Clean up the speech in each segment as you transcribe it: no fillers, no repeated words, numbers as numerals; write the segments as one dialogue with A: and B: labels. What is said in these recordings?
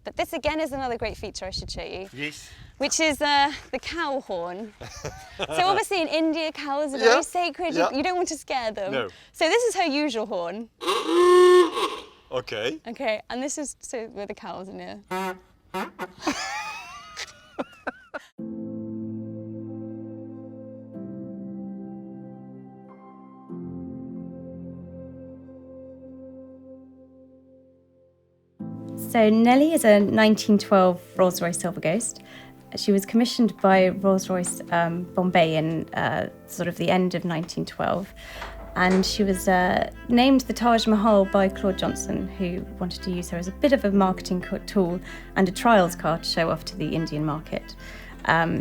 A: But this again is another great feature I should show you.
B: Yes.
A: Which is the cow horn. So obviously in India, cows are very sacred. You don't want to scare them.
B: No.
A: So this is her usual horn.
B: Okay.
A: Okay, and this is so where the cows in here. So Nellie is a 1912 Rolls-Royce Silver Ghost. She was commissioned by Rolls-Royce Bombay in sort of the end of 1912. And she was named the Taj Mahal by Claude Johnson, who wanted to use her as a bit of a marketing tool and a trials car to show off to the Indian market.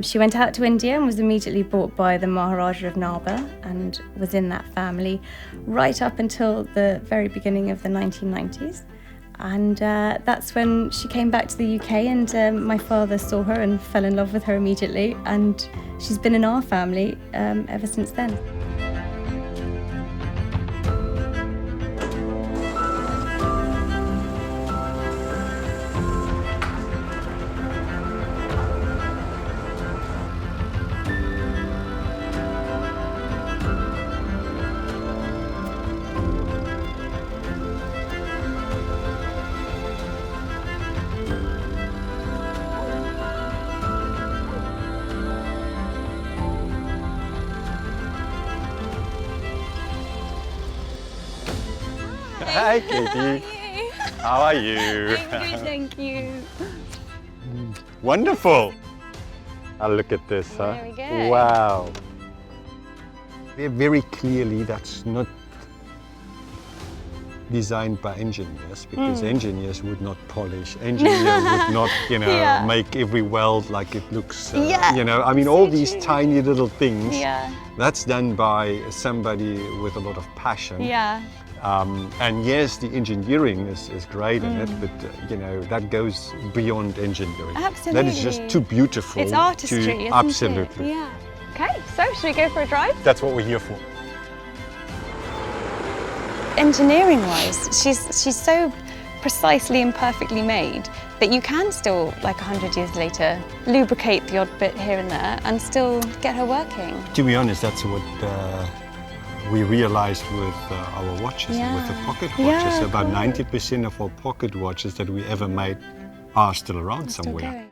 A: She went out to India and was immediately bought by the Maharaja of Nalba and was in that family right up until the very beginning of the 1990s. And that's when she came back to the UK, and my father saw her and fell in love with her immediately, and she's been in our family ever since then.
B: Hi, Katie. How are you?
A: I'm good, thank you.
B: Wonderful. Oh, look at this, huh?
A: There we go.
B: Wow. Very clearly, that's not designed by engineers, because engineers would not polish. Engineer would not, make every weld like it looks. I mean, all these tiny little things.
A: Yeah.
B: That's done by somebody with a lot of passion.
A: Yeah.
B: And yes, the engineering is great in it, but that goes beyond engineering.
A: Absolutely.
B: That is just too beautiful.
A: It's artistry, isn't
B: absolutely.
A: it? Yeah. Okay, so should we go for a drive?
B: That's what we're here for.
A: Engineering-wise, she's so precisely and perfectly made that you can still, like 100 years later, lubricate the odd bit here and there and still get her working.
B: To be honest, that's what we realized with our watches, with the pocket watches. About 90% of our pocket watches that we ever made are still around somewhere.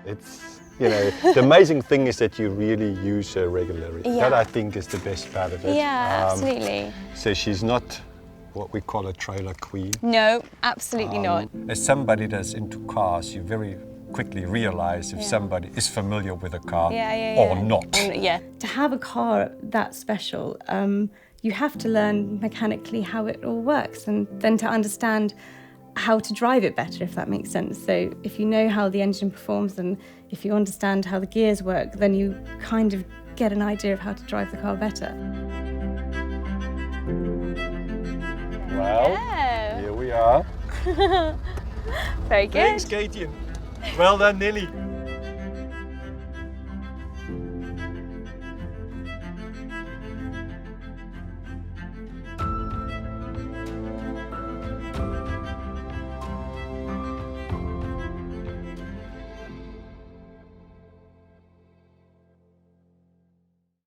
B: It's, the amazing thing is that you really use her regularly.
A: Yeah.
B: That, I think, is the best part of it.
A: Yeah, absolutely.
B: So she's not what we call a trailer queen.
A: No, absolutely not.
B: As somebody that's into cars, you very quickly realize if somebody is familiar with a car or not.
A: To have a car that special, you have to learn mechanically how it all works, and then to understand how to drive it better, if that makes sense. So if you know how the engine performs and if you understand how the gears work, then you kind of get an idea of how to drive the car better.
B: Well, here we are.
A: Very good.
B: Thanks, Katie. Well done, Nellie.